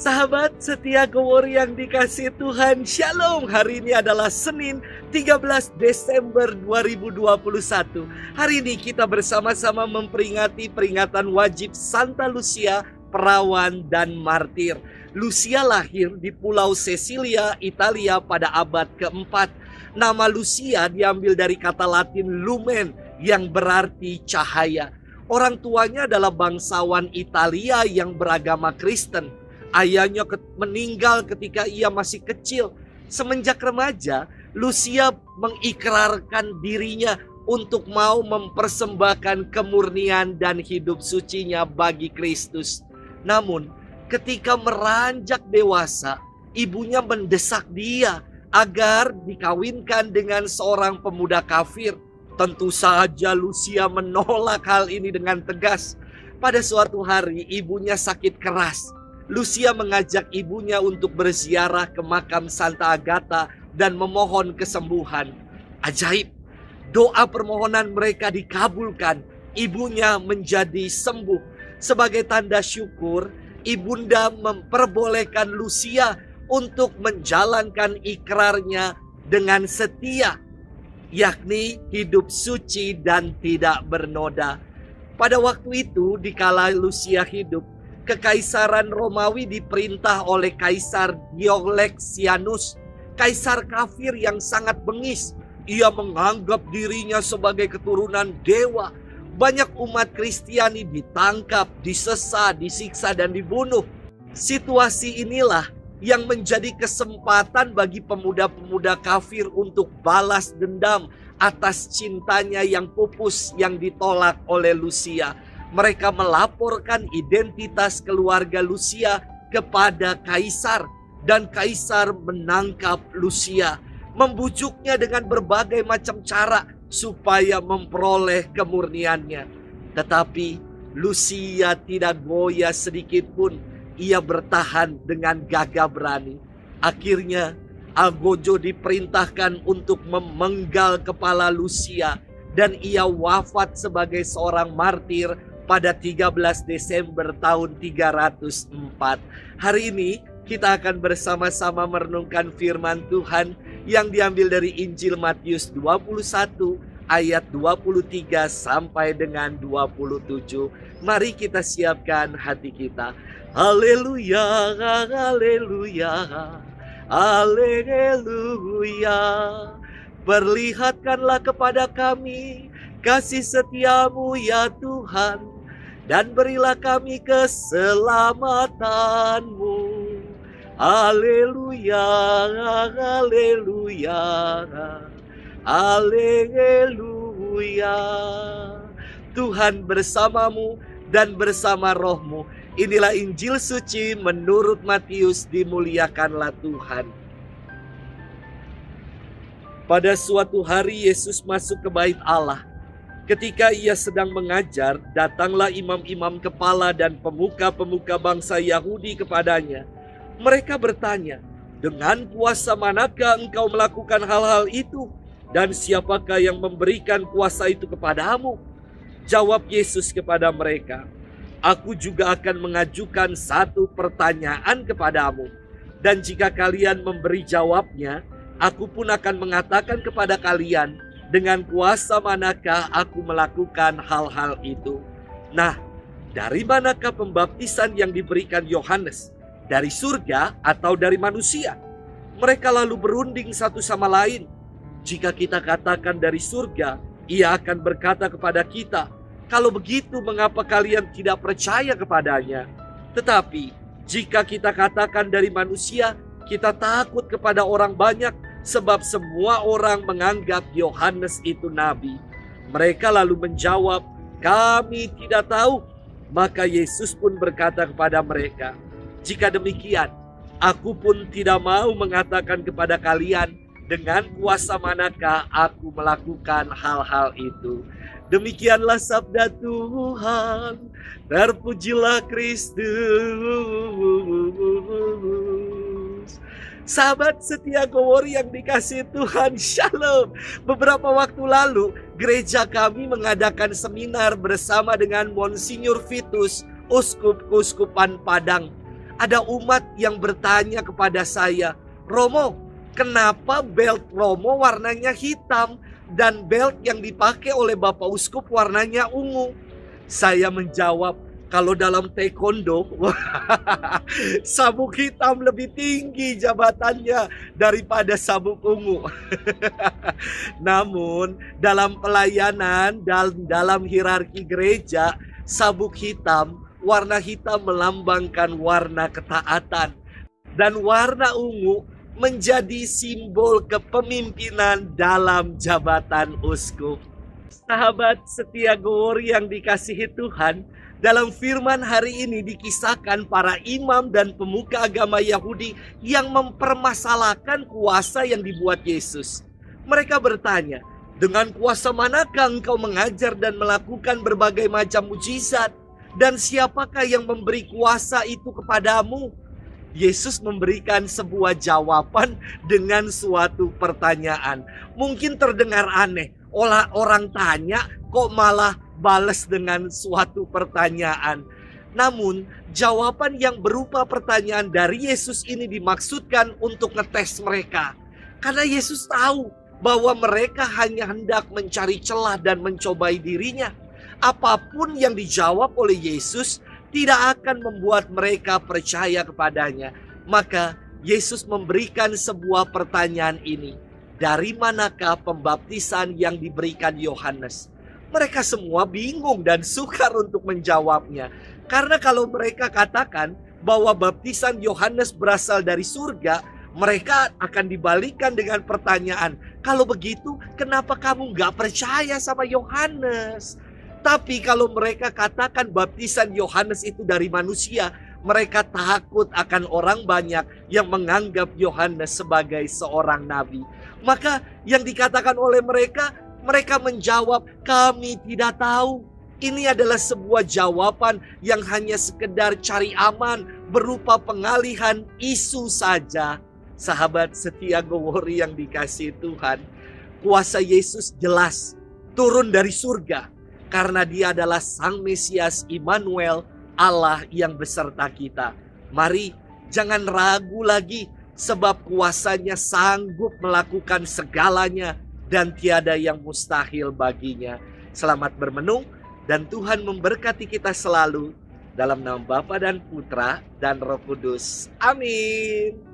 Sahabat setia Gowor yang dikasihi Tuhan, Shalom. Hari ini adalah Senin 13 Desember 2021. Hari ini kita bersama-sama memperingati peringatan wajib Santa Lucia, perawan dan martir. Lucia lahir di Pulau Sesilia, Italia pada abad keempat. Nama Lucia diambil dari kata Latin lumen yang berarti cahaya. Orang tuanya adalah bangsawan Italia yang beragama Kristen. Ayahnya meninggal ketika ia masih kecil. Semenjak remaja, Lucia mengikrarkan dirinya untuk mau mempersembahkan kemurnian dan hidup sucinya bagi Kristus. Namun, ketika meranjak dewasa, ibunya mendesak dia agar dikawinkan dengan seorang pemuda kafir. Tentu saja Lucia menolak hal ini dengan tegas. Pada suatu hari, ibunya sakit keras. Lucia mengajak ibunya untuk berziarah ke makam Santa Agatha dan memohon kesembuhan. Ajaib, doa permohonan mereka dikabulkan. Ibunya menjadi sembuh. Sebagai tanda syukur, ibunda memperbolehkan Lucia untuk menjalankan ikrarnya dengan setia, yakni hidup suci dan tidak bernoda. Pada waktu itu, dikala Lucia hidup, Kekaisaran Romawi diperintah oleh Kaisar Diocletianus, kaisar kafir yang sangat bengis. Ia menganggap dirinya sebagai keturunan dewa. Banyak umat Kristiani ditangkap, disesat, disiksa dan dibunuh. Situasi inilah yang menjadi kesempatan bagi pemuda-pemuda kafir untuk balas dendam atas cintanya yang pupus yang ditolak oleh Lucia. Mereka melaporkan identitas keluarga Lucia kepada kaisar, dan kaisar menangkap Lucia, membujuknya dengan berbagai macam cara supaya memperoleh kemurniannya. Tetapi Lucia tidak goyah sedikit pun. Ia bertahan dengan gagah berani. Akhirnya Algojo diperintahkan untuk memenggal kepala Lucia, dan ia wafat sebagai seorang martir pada 13 Desember tahun 304. Hari ini kita akan bersama-sama merenungkan firman Tuhan yang diambil dari Injil Matius 21 ayat 23 sampai dengan 27. Mari kita siapkan hati kita. Haleluya, haleluya, haleluya. Perlihatkanlah kepada kami kasih setiamu ya Tuhan, dan berilah kami keselamatanmu. Haleluya, haleluya, haleluya. Tuhan bersamamu dan bersama rohmu. Inilah Injil suci menurut Matius. Dimuliakanlah Tuhan. Pada suatu hari Yesus masuk ke bait Allah. Ketika ia sedang mengajar, datanglah imam-imam kepala dan pemuka-pemuka bangsa Yahudi kepadanya. Mereka bertanya, "Dengan kuasa manakah engkau melakukan hal-hal itu? Dan siapakah yang memberikan kuasa itu kepadamu?" Jawab Yesus kepada mereka, "Aku juga akan mengajukan satu pertanyaan kepadamu. Dan jika kalian memberi jawabnya, aku pun akan mengatakan kepada kalian, dengan kuasa manakah aku melakukan hal-hal itu. Nah, dari manakah pembaptisan yang diberikan Yohanes? Dari surga atau dari manusia?" Mereka lalu berunding satu sama lain. "Jika kita katakan dari surga, ia akan berkata kepada kita, 'Kalau begitu, mengapa kalian tidak percaya kepadanya?' Tetapi jika kita katakan dari manusia, kita takut kepada orang banyak, sebab semua orang menganggap Yohanes itu nabi." Mereka lalu menjawab, "Kami tidak tahu." Maka Yesus pun berkata kepada mereka, "Jika demikian, aku pun tidak mau mengatakan kepada kalian dengan kuasa manakah aku melakukan hal-hal itu." Demikianlah sabda Tuhan. Terpujilah Kristus. Sahabat setia Gowor yang dikasihi Tuhan, Shalom. Beberapa waktu lalu gereja kami mengadakan seminar bersama dengan Monsinyur Vitus, Uskup Keuskupan Padang. Ada umat yang bertanya kepada saya, "Romo, kenapa belt Romo warnanya hitam dan belt yang dipakai oleh Bapak Uskup warnanya ungu?" Saya menjawab, kalau dalam taekwondo, sabuk hitam lebih tinggi jabatannya daripada sabuk ungu. Namun dalam pelayanan dan dalam hierarki gereja, sabuk hitam, warna hitam melambangkan warna ketaatan. Dan warna ungu menjadi simbol kepemimpinan dalam jabatan uskup. Sahabat setia Gowori yang dikasihi Tuhan, dalam firman hari ini dikisahkan para imam dan pemuka agama Yahudi yang mempermasalahkan kuasa yang dibuat Yesus. Mereka bertanya, "Dengan kuasa manakah engkau mengajar dan melakukan berbagai macam mujizat? Dan siapakah yang memberi kuasa itu kepadamu?" Yesus memberikan sebuah jawaban dengan suatu pertanyaan. Mungkin terdengar aneh. Orang tanya kok malah balas dengan suatu pertanyaan. Namun jawaban yang berupa pertanyaan dari Yesus ini dimaksudkan untuk ngetes mereka. Karena Yesus tahu bahwa mereka hanya hendak mencari celah dan mencobai dirinya. Apapun yang dijawab oleh Yesus tidak akan membuat mereka percaya kepadanya. Maka Yesus memberikan sebuah pertanyaan ini. Dari manakah pembaptisan yang diberikan Yohanes? Mereka semua bingung dan sukar untuk menjawabnya. Karena kalau mereka katakan bahwa baptisan Yohanes berasal dari surga, mereka akan dibalikkan dengan pertanyaan, "Kalau begitu, kenapa kamu gak percaya sama Yohanes?" Tapi kalau mereka katakan baptisan Yohanes itu dari manusia, mereka takut akan orang banyak yang menganggap Yohanes sebagai seorang nabi. Maka yang dikatakan oleh mereka menjawab, "Kami tidak tahu." Ini adalah sebuah jawaban yang hanya sekedar cari aman berupa pengalihan isu saja. Sahabat setia Gowori yang dikasihi Tuhan, kuasa Yesus jelas turun dari surga karena Dia adalah Sang Mesias Immanuel, Allah yang beserta kita. Mari jangan ragu lagi, sebab kuasanya sanggup melakukan segalanya dan tiada yang mustahil baginya. Selamat bermenung dan Tuhan memberkati kita selalu. Dalam nama Bapa dan Putra dan Roh Kudus. Amin.